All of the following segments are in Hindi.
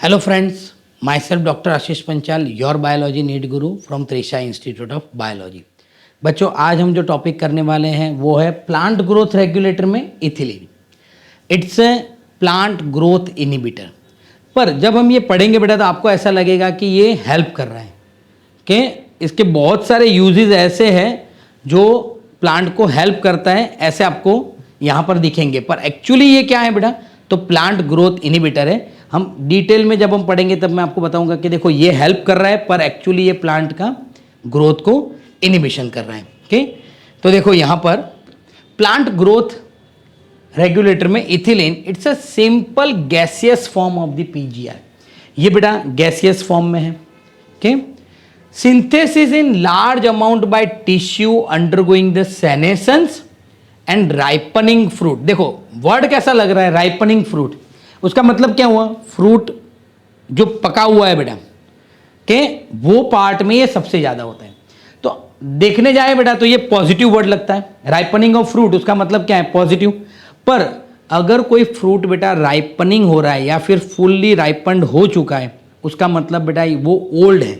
Hello friends, myself Dr. Ashish Panchal, your biology need guru from Trisha institute of biology. बच्चों आज हम जो टॉपिक करने वाले हैं वो है प्लांट ग्रोथ रेगुलेटर में ethylene. It's a plant growth inhibitor. पर जब हम ये पढ़ेंगे बेटा तो आपको ऐसा लगेगा कि ये हेल्प कर रहा है कि इसके बहुत सारे यूजेस ऐसे हैं जो प्लांट को हेल्प करता है, ऐसे आपको यहाँ पर दिखेंगे। पर एक्चुअली ये क्या है बेटा, तो प्लांट ग्रोथ इनिबिटर है। हम डिटेल में जब हम पढ़ेंगे तब मैं आपको बताऊंगा कि देखो ये हेल्प कर रहा है पर एक्चुअली ये प्लांट का ग्रोथ को इनिबिशन कर रहा है। ओके, तो देखो यहाँ पर प्लांट ग्रोथ रेगुलेटर में ethylene it's a simple gaseous form of the PGR. ये बेटा गैसियस फॉर्म में है। Okay, synthesis in large amount by tissue undergoing the senescence and ripening fruit. देखो वर्ड कैसा लग रहा है, राइपनिंग फ्रूट। उसका मतलब क्या हुआ, फ्रूट जो पका हुआ है बेटा के वो पार्ट में ये सबसे ज्यादा होता है। तो देखने जाए बेटा तो ये पॉजिटिव वर्ड लगता है, राइपनिंग ऑफ फ्रूट। उसका मतलब क्या है, पॉजिटिव। पर अगर कोई फ्रूट बेटा राइपनिंग हो रहा है या फिर फुल्ली राइपन्ड हो चुका है, उसका मतलब बेटा वो ओल्ड है।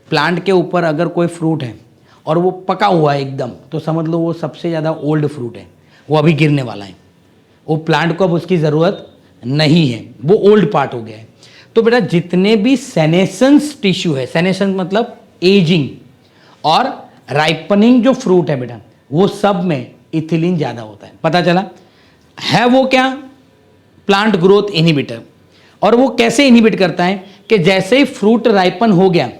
प्लांट के ऊपर अगर कोई फ्रूट है और वो पका हुआ है एकदम, तो समझ लो वो सबसे ज़्यादा ओल्ड फ्रूट है, वो अभी गिरने वाला है। वो प्लांट को अब उसकी ज़रूरत नहीं है, वो ओल्ड पार्ट हो गया है। तो बेटा जितने भी सेनेसेंस टिश्यू है, सेनेसेंस मतलब एजिंग और राइपनिंग जो फ्रूट है बेटा, वो सब में इथिलीन ज़्यादा होता है। पता चला है वो क्या, प्लांट ग्रोथ इनिबिटर। और वो कैसे इनिबिट करता है कि जैसे ही फ्रूट राइपन हो गया,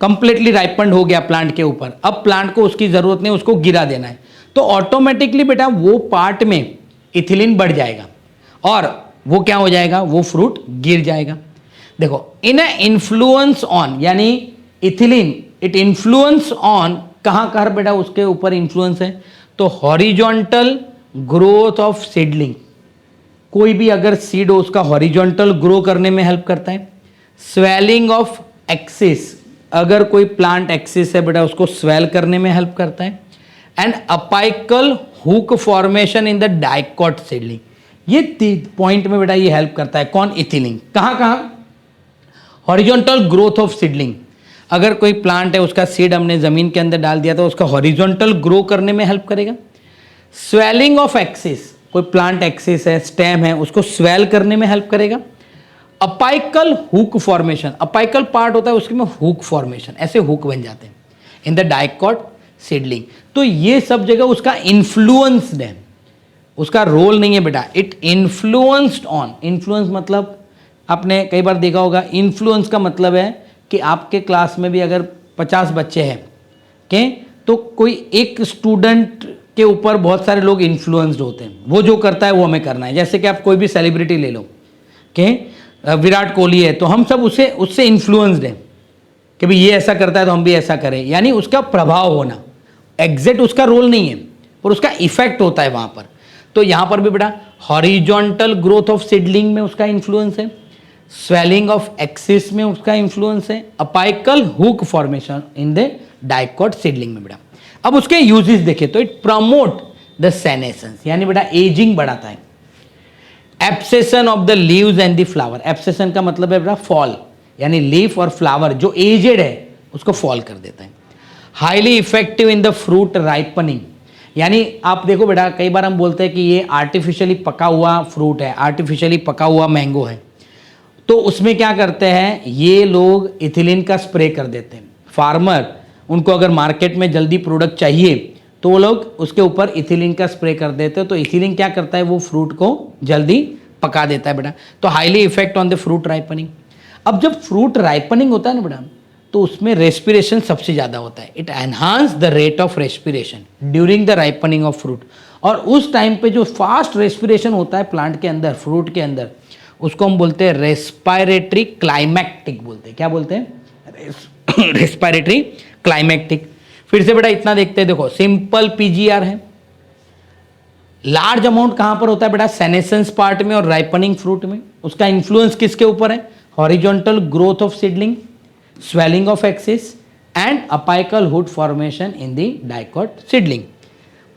कंप्लीटली राइपन्ड हो गया प्लांट के ऊपर, अब प्लांट को उसकी ज़रूरत नहीं, उसको गिरा देना है, तो ऑटोमेटिकली बेटा वो पार्ट में इथिलीन बढ़ जाएगा और वो क्या हो जाएगा, वो फ्रूट गिर जाएगा। देखो इन इन्फ्लुएंस ऑन, यानी इथिलीन इट इन्फ्लुएंस ऑन, कहाँ कहाँ बेटा उसके ऊपर इन्फ्लुएंस है, तो हॉरिजॉन्टल ग्रोथ ऑफ सीडलिंग। कोई भी अगर सीड हो उसका हॉरिजॉन्टल ग्रो करने में हेल्प करता है। स्वेलिंग ऑफ एक्सिस, अगर कोई प्लांट एक्सिस है बेटा उसको स्वेल करने में हेल्प करता है। And apical hook formation in the dicot seedling, ये पॉइंट में बेटा ये हेल्प करता है। कौन, इथिलीन। कहाँ कहाँ, हॉरिजॉन्टल ग्रोथ ऑफ सीडलिंग। अगर कोई प्लांट है उसका सीड हमने जमीन के अंदर डाल दिया तो उसका हॉरिजॉन्टल ग्रो करने में हेल्प करेगा। स्वेलिंग ऑफ एक्सिस, कोई प्लांट एक्सिस है, स्टेम है, उसको स्वेल करने में हेल्प करेगा। Apical hook formation, apical part होता है उसके में हुक फॉर्मेशन, ऐसे हुक बन जाते हैं इन द डाइकॉट सीडलिंग। तो ये सब जगह उसका इन्फ्लुएंस्ड है, उसका रोल नहीं है बेटा। इट इन्फ्लुएंस्ड ऑन, इन्फ्लुएंस मतलब आपने कई बार देखा होगा, इन्फ्लुएंस का मतलब है कि आपके क्लास में भी अगर 50 बच्चे हैं के, तो कोई एक स्टूडेंट के ऊपर बहुत सारे लोग इन्फ्लुएंस्ड होते हैं, वो जो करता है वो हमें करना है। जैसे कि आप कोई भी सेलिब्रिटी ले लो के, विराट कोहली है तो हम सब उससे इन्फ्लुएंस्ड हैं कि भाई ये ऐसा करता है तो हम भी ऐसा करें, यानी उसका प्रभाव होना। एग्जैक्ट उसका रोल नहीं है पर उसका इफेक्ट होता है वहाँ पर। तो यहाँ पर भी बेटा हॉरिजॉन्टल ग्रोथ ऑफ सीडलिंग में उसका इन्फ्लुएंस है, स्वेलिंग ऑफ एक्सिस में उसका इन्फ्लुएंस है, apical hook formation in the dicot seedling में बेटा। अब उसके यूजेस देखें तो इट प्रमोट द सेनेसेंस, यानी बेटा एजिंग बढ़ाता है। Abscission of the leaves and the flower, abscission का मतलब है बेटा फॉल, यानी लीफ और फ्लावर जो एजेड है उसको फॉल कर देता है। Highly effective in the fruit ripening, यानी आप देखो बेटा कई बार हम बोलते हैं कि ये आर्टिफिशियली पका हुआ फ्रूट है, आर्टिफिशियली पका हुआ मैंगो है, तो उसमें क्या करते हैं ये लोग इथिलीन का स्प्रे कर देते हैं। फार्मर उनको अगर मार्केट में जल्दी प्रोडक्ट चाहिए तो वो लोग उसके ऊपर इथिलीन का स्प्रे कर देते हैं। तो इथिलीन क्या करता है, वो फ्रूट को जल्दी पका देता है बेटा। तो highly effect on the fruit ripening. अब जब फ्रूट राइपनिंग होता है ना बेटा, तो उसमें रेस्पिरेशन सबसे ज़्यादा होता है। It enhance the rate of respiration during the ripening of fruit. और उस टाइम पे जो फास्ट रेस्पिरेशन होता है प्लांट के अंदर, फ्रूट के अंदर, उसको हम बोलते हैं रेस्पायरेटरी क्लाइमैक्टिक बोलते हैं। क्या बोलते हैं, रेस्पायरेटरी क्लाइमैक्टिक। फिर से बेटा इतना देखते हैं, देखो सिंपल पीजीआर है। लार्ज अमाउंट कहाँ पर होता है बेटा, सेनेसेंस पार्ट में और राइपनिंग फ्रूट में। उसका इन्फ्लुएंस किसके ऊपर है, horizontal growth of seedling, swelling of axis and apical hood formation in the dicot seedling.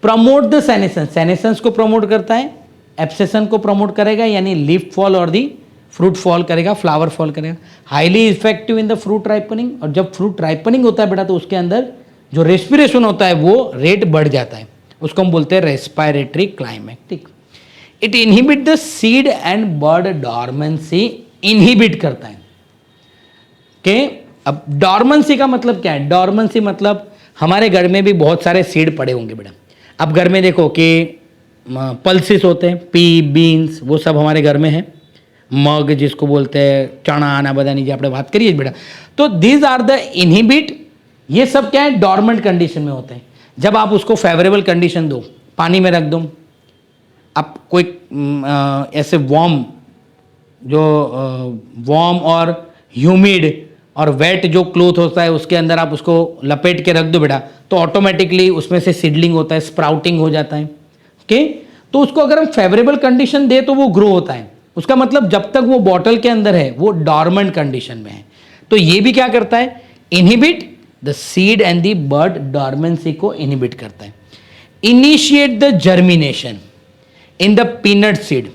Promote the senescence, senescence को प्रमोट करता है, एब्सेशन को प्रमोट करेगा यानी लीफ फॉल और दी फ्रूट फॉल करेगा, फ्लावर फॉल करेगा। Highly effective in the fruit ripening, और जब फ्रूट राइपनिंग होता है बेटा तो उसके अंदर जो रेस्पिरेशन होता है वो रेट बढ़ जाता है, उसको हम बोलते हैं respiratory climactic. It inhibit the seed and bird dormancy, inhibit करता है कि अब डॉर्मेंसी का मतलब क्या है? डॉर्मेंसी मतलब हमारे घर में भी बहुत सारे सीड पड़े होंगे बेटा। अब घर में देखो कि पल्सेस होते हैं, पी, बीन्स, वो सब हमारे घर में है। मग जिसको बोलते हैं, चना आना बदानी, जो आपने बात करी है बेटा, तो दीज आर द इनहिबिट। ये सब क्या है? डॉर्मेंट कंडीशन में होते हैं। जब आप उसको फेवरेबल कंडीशन दो, पानी में रख दो, आप कोई ऐसे वार्म, जो वार्म और ह्यूमिड और वेट जो क्लोथ होता है उसके अंदर आप उसको लपेट के रख दो बेटा, तो ऑटोमेटिकली उसमें से सीडलिंग होता है, स्प्राउटिंग हो जाता है। ओके, तो उसको अगर हम फेवरेबल कंडीशन दे तो वो ग्रो होता है। उसका मतलब जब तक वो बॉटल के अंदर है वो डॉर्मेंट कंडीशन में है। तो ये भी क्या करता है? Inhibit the seed and the bird dormancy को इनहिबिट करता है। Initiate the germination in the peanut seed,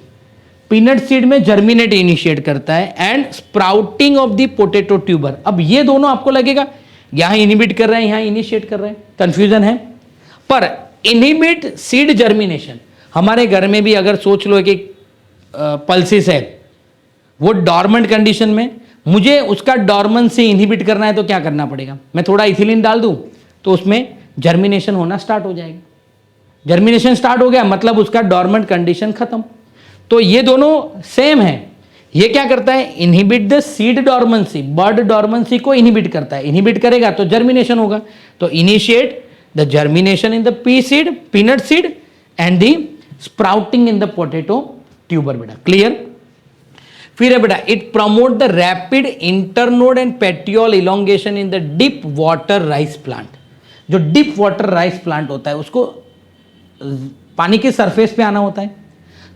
peanut seed में जर्मिनेट इनिशिएट करता है, and sprouting of the potato tuber. अब ये दोनों आपको लगेगा यहां इनहिबिट कर रहे हैं, यहां इनिशिएट कर रहे हैं, कंफ्यूजन है। पर इनहिबिट सीड जर्मिनेशन, हमारे घर में भी अगर सोच लो कि पल्सिस है, वो डॉर्मेंट कंडीशन में, मुझे उसका डॉर्मेंसी इनहिबिट करना है तो क्या करना पड़ेगा? मैं थोड़ा इथिलीन डाल दूं तो उसमें जर्मिनेशन होना स्टार्ट हो जाएगा। जर्मिनेशन स्टार्ट हो गया मतलब उसका डॉर्मेंट कंडीशन खत्म। तो ये दोनों सेम है। ये क्या करता है? Inhibit the seed dormancy, bird dormancy को इनहिबिट करता है। इनहिबिट करेगा तो जर्मिनेशन होगा। तो initiate the germination in the P seed, peanut seed, and the sprouting in the potato tuber बेटा। क्लियर? फिर है बेटा, it promote the rapid internode and petiole elongation in the deep water rice plant. जो डीप वाटर राइस प्लांट होता है उसको पानी के सरफेस पे आना होता है,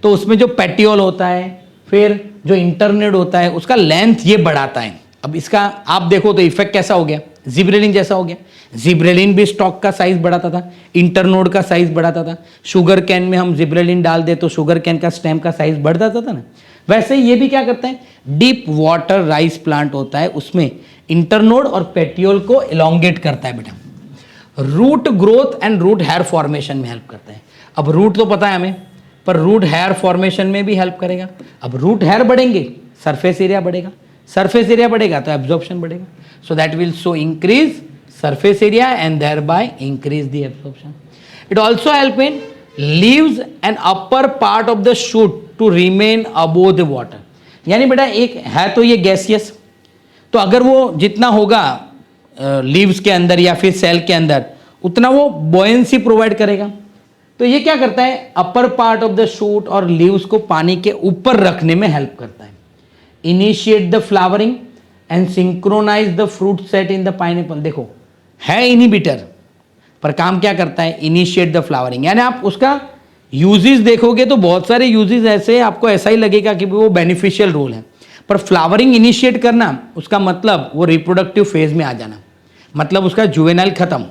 तो उसमें जो पेटियोल होता है, फिर जो इंटरनेट होता है, उसका लेंथ ये बढ़ाता है। अब इसका आप देखो तो इफेक्ट कैसा हो गया? जिब्रेलिन जैसा हो गया। जिब्रेलिन भी स्टॉक का साइज बढ़ाता था, इंटरनोड का साइज बढ़ाता था। शुगर कैन में हम जिब्रेलिन डाल दे तो शुगर कैन का स्टेम का साइज बढ़ जाता था ना। वैसे ये भी क्या करता है? डीप वाटर राइस प्लांट होता है, उसमें इंटरनोड और पेटियोल को इलोंगेट करता है बेटा। Root growth and root hair formation में हेल्प करता है। अब रूट तो पता है हमें, पर रूट हेयर फॉर्मेशन में भी हेल्प करेगा। अब रूट हेयर बढ़ेंगे, सरफेस एरिया बढ़ेगा, सरफेस एरिया बढ़ेगा तो एब्जॉर्प्शन बढ़ेगा। So that will so increase surface area and thereby increase the absorption. It also help in leaves and upper part of the shoot to remain above the water. यानी बेटा एक है तो ये गैसियस, तो अगर वो जितना होगा लीव्स के अंदर या फिर सेल के अंदर उतना वो बॉयंसी प्रोवाइड करेगा। तो ये क्या करता है? Upper part of the shoot और लीव्स को पानी के ऊपर रखने में हेल्प करता है। Initiate the flowering and synchronize the fruit set in the pineapple. देखो है इनहिबिटर, पर काम क्या करता है? Initiate the flowering. यानी आप उसका यूजेस देखोगे तो बहुत सारे यूजेस ऐसे आपको ऐसा ही लगेगा कि वो बेनिफिशियल रोल है, पर फ्लावरिंग इनिशिएट करना उसका मतलब वो रिप्रोडक्टिव फेज में आ जाना, मतलब उसका जुवेनाइल खत्म,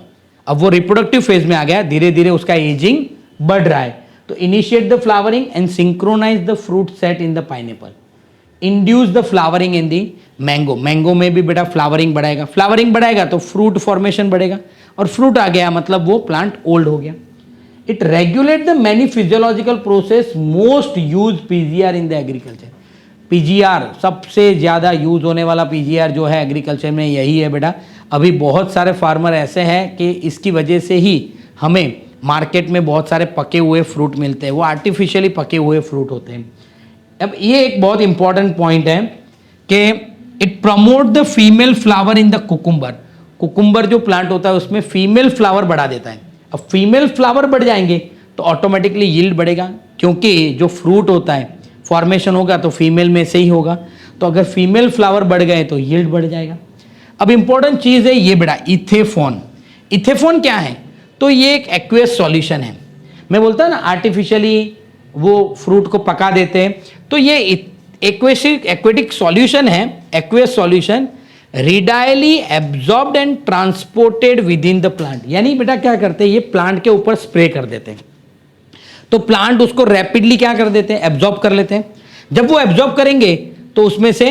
अब वो रिप्रोडक्टिव फेज में आ गया, धीरे धीरे उसका एजिंग बढ़ रहा है। तो initiate the flowering and synchronize the fruit set in the pineapple. Induce the flowering in the mango, mango में भी बेटा फ्लावरिंग बढ़ाएगा, फ्लावरिंग बढ़ाएगा तो फ्रूट फॉर्मेशन बढ़ेगा, और फ्रूट आ गया मतलब वो प्लांट ओल्ड हो गया। It regulate the many physiological process most use PGR in the agriculture. PGR सबसे ज़्यादा यूज होने वाला पीजीआर जो है एग्रीकल्चर में यही है बेटा। अभी बहुत सारे फार्मर ऐसे हैं कि इसकी वजह से ही हमें मार्केट में बहुत सारे पके हुए फ्रूट मिलते हैं, वो आर्टिफिशियली पके हुए फ्रूट होते हैं। अब ये एक बहुत इंपॉर्टेंट पॉइंट है कि it promote the female flower in the cucumber. Cucumber जो प्लांट होता है उसमें फीमेल फ्लावर बढ़ा देता है। अब फीमेल फ्लावर बढ़ जाएंगे तो ऑटोमेटिकली यील्ड बढ़ेगा, क्योंकि जो फ्रूट होता है फॉर्मेशन होगा तो फीमेल में से ही होगा, तो अगर फीमेल फ्लावर बढ़ गए तो यील्ड बढ़ जाएगा। अब इंपॉर्टेंट चीज़ है ये बेटा इथेफॉन। इथेफॉन क्या है? तो ये एक एक्वेस सॉल्यूशन है। मैं बोलता हूँ ना आर्टिफिशियली वो फ्रूट को पका देते हैं, तो ये एक्वेटिक सॉल्यूशन है, aqueous solution readily absorbed and transported within the plant. यानी बेटा क्या करते हैं, ये प्लांट के ऊपर स्प्रे कर देते हैं, तो प्लांट उसको रैपिडली क्या कर देते हैं? एब्जॉर्ब कर लेते हैं। जब वो एब्जॉर्ब करेंगे तो उसमें से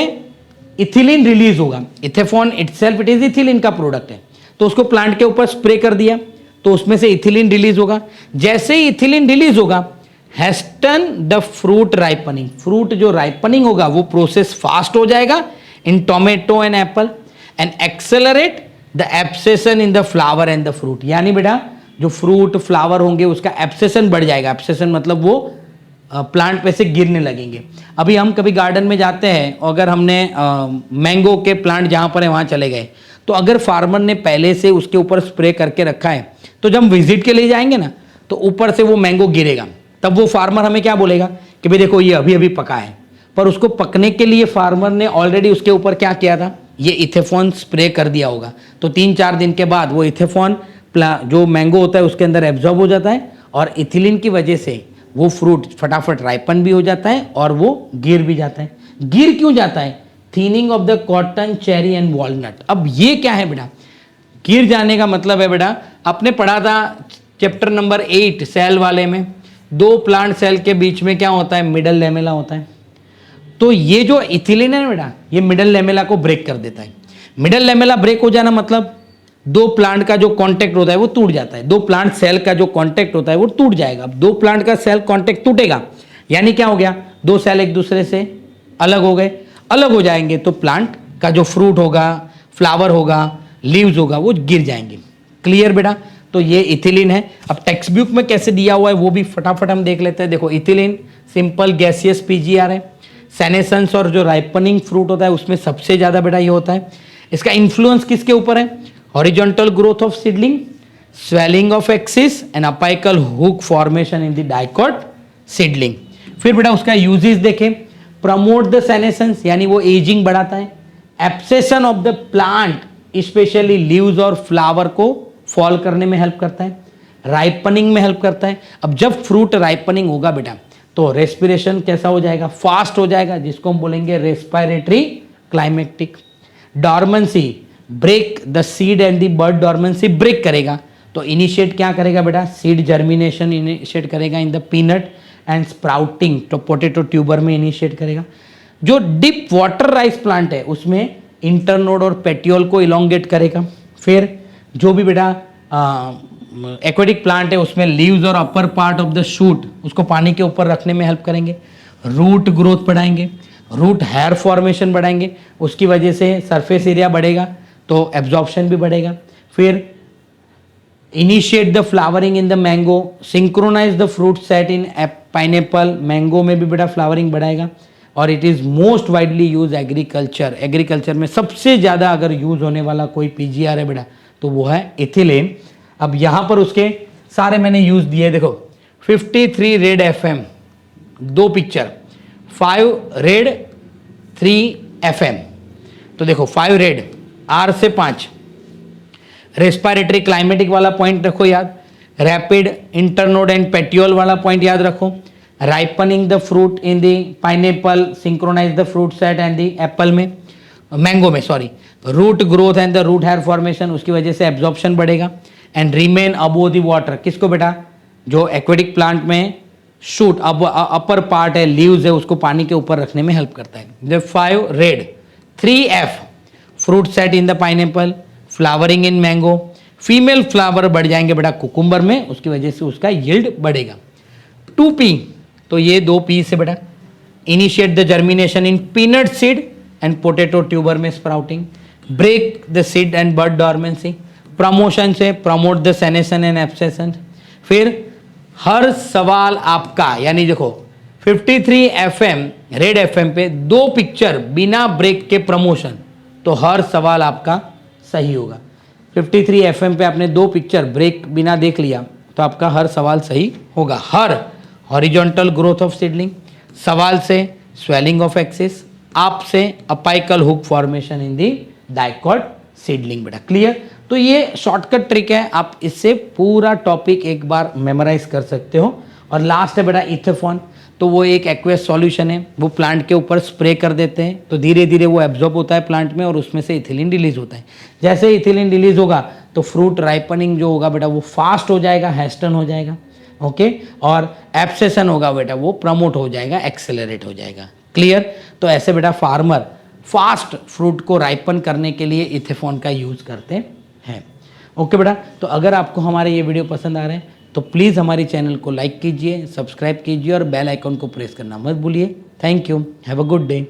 इथिलीन रिलीज होगा। इथेफॉन इटसेल्फ इट इज इथिलीन का प्रोडक्ट है, तो उसको प्लांट के ऊपर स्प्रे कर दिया तो उसमें से इथिलीन रिलीज होगा। जैसे ही इथिलीन रिलीज होगा, hasten the fruit ripening, fruit जो राइपनिंग होगा वो प्रोसेस फास्ट हो जाएगा in tomato and apple and accelerate the abscission in the flower and the fruit. यानी बेटा जो फ्रूट फ्लावर होंगे उसका एब्सेशन बढ़ जाएगा। एब्सेशन मतलब वो प्लांट पे से गिरने लगेंगे। अभी हम कभी गार्डन में जाते हैं, अगर हमने मैंगो के प्लांट जहाँ पर है वहाँ चले गए, तो अगर फार्मर ने पहले से उसके ऊपर स्प्रे करके रखा है, तो जब हम विजिट के लिए जाएंगे ना, तो ऊपर से वो मैंगो गिरेगा, तब वो फार्मर हमें क्या बोलेगा कि भाई देखो ये अभी अभी पका है, पर उसको पकने के लिए फार्मर ने ऑलरेडी उसके ऊपर क्या किया था, ये इथेफॉन स्प्रे कर दिया होगा। तो 3-4 दिन के बाद वो इथेफॉन जो मैंगो होता है उसके अंदर एब्जॉर्ब हो जाता है और इथिलीन की वजह से वो फ्रूट फटाफट राइपन भी हो जाता है और वो गिर भी जाता है। गिर क्यों जाता है? Thinning of the cotton, cherry and walnut. अब ये क्या है बेटा? गिर जाने का मतलब है बेटा, आपने पढ़ा था चैप्टर नंबर 8 सेल वाले में, 2 प्लांट सेल के बीच में क्या होता है? मिडल लेमेला होता है। तो ये जो इथिलीन है बेटा, ये मिडल लेमेला को ब्रेक कर देता है। मिडल लेमेला ब्रेक हो जाना मतलब 2 प्लांट का जो कांटेक्ट होता है वो टूट जाता है। 2 प्लांट सेल का जो कांटेक्ट होता है वो टूट जाएगा। अब 2 प्लांट का सेल कांटेक्ट टूटेगा यानी क्या हो गया? 2 सेल एक दूसरे से अलग हो गए। अलग हो जाएंगे तो प्लांट का जो फ्रूट होगा, फ्लावर होगा, लीव्स होगा, वो गिर जाएंगे। क्लियर बेटा? तो ये इथिलीन है। अब टेक्स्ट बुक में कैसे दिया हुआ है वो भी फटाफट हम देख लेते हैं। देखो, इथिलीन सिंपल गैसियस पीजीआर है। सेनेसेंस और जो राइपनिंग फ्रूट होता है उसमें सबसे ज्यादा बेटा ये होता है। इसका इन्फ्लुएंस किसके ऊपर है? Horizontal growth of seedling, swelling of axis and apical hook formation in the dicot seedling. फिर बेटा उसका यूजेस देखें। प्रमोट द सेनेसेंस यानी वो एजिंग बढ़ाता है। Abscission of the plant specially leaves और फ्लावर को फॉल करने में हेल्प करता है। राइपनिंग में हेल्प करता है। अब जब फ्रूट राइपनिंग होगा बेटा तो रेस्पिरेशन कैसा हो जाएगा? फास्ट हो जाएगा, जिसको हम बोलेंगे respiratory climatic. Dormancy break the seed and the bird dormancy break करेगा। तो इनिशिएट क्या करेगा बेटा? सीड जर्मिनेशन इनिशिएट करेगा in the peanut and sprouting, तो पोटैटो ट्यूबर में इनिशिएट करेगा। जो डीप वाटर राइस प्लांट है उसमें इंटरनोड और पेटियोल को इलोंगेट करेगा। फिर जो भी बेटा एक्वेटिक प्लांट है उसमें लीव्स और अपर पार्ट ऑफ द शूट उसको पानी के ऊपर रखने में हेल्प करेंगे। रूट ग्रोथ बढ़ाएंगे, रूट हेयर फॉर्मेशन बढ़ाएंगे, उसकी वजह से सरफेस एरिया बढ़ेगा तो एब्जॉर्प्शन भी बढ़ेगा। फिर initiate the flowering in the mango, synchronize the fruit set in pineapple. Mango में भी बेटा फ्लावरिंग बढ़ाएगा। और it is most widely use agriculture. Agriculture में सबसे ज़्यादा अगर यूज होने वाला कोई पीजीआर है बेटा तो वो है इथिलीन। अब यहाँ पर उसके सारे मैंने यूज दिए। देखो 53 red FM, 2 picture, 5 red 3 FM। तो देखो 5 रेड, R से 5, रेस्पिरेटरी क्लाइमेटिक वाला पॉइंट रखो याद। रैपिड इंटरनोड एंड पेटियोल वाला पॉइंट याद रखो। Ripening the fruit in the pineapple, synchronize the fruit set and the apple में, मैंगो में sorry. Root growth and the root hair formation, उसकी वजह से एब्जॉर्प्शन बढ़ेगा। And remain above the water, किसको बेटा? जो एक्वेटिक प्लांट में शूट अपर पार्ट है, लीव्स है, उसको पानी के ऊपर रखने में हेल्प करता है। The 5 red 3 F, fruit set in the pineapple, flowering in mango, female flower बढ़ जाएंगे बेटा कुकुम्बर में, उसकी वजह से उसका यील्ड बढ़ेगा। 2 P, तो ये 2 P से बेटा initiate the germination in peanut seed and potato tuber में sprouting, break the seed and bird dormancy. Promotion से promote the senescence and abscission. फिर हर सवाल आपका, यानी देखो 53 FM रेड FM पे 2 पिक्चर बिना ब्रेक के प्रमोशन, तो हर सवाल आपका सही होगा। 53 FM पे आपने 2 पिक्चर ब्रेक बिना देख लिया तो आपका हर सवाल सही होगा। हर हॉरिजॉन्टल ग्रोथ ऑफ सीडलिंग, सवाल से स्वेलिंग ऑफ एक्सिस, आप से अपाइकल हुक फॉर्मेशन इन दी डाइकॉट सीडलिंग बेटा। क्लियर? तो ये शॉर्टकट ट्रिक है, आप इससे पूरा टॉपिक एक बार मेमोराइज कर सकते हो। और लास्ट है बेटा इथेफॉन, तो वो एक एक्वेस सॉल्यूशन है, वो प्लांट के ऊपर स्प्रे कर देते हैं तो धीरे धीरे वो एब्जॉर्ब होता है प्लांट में और उसमें से इथिलीन रिलीज होता है। जैसे इथिलीन रिलीज होगा तो फ्रूट राइपनिंग जो होगा बेटा वो फास्ट हो जाएगा, हेस्टन हो जाएगा, ओके। और एब्सेशन होगा बेटा वो प्रमोट हो जाएगा, एक्सेलरेट हो जाएगा। क्लियर। तो ऐसे बेटा फार्मर फास्ट फ्रूट को राइपन करने के लिए इथेफॉन का यूज़ करते हैं। ओके बेटा, तो अगर आपको हमारे ये वीडियो पसंद आ रहे हैं तो प्लीज़ हमारे चैनल को लाइक कीजिए, सब्सक्राइब कीजिए और बेल आइकन को प्रेस करना मत भूलिए। Thank you, have a good day.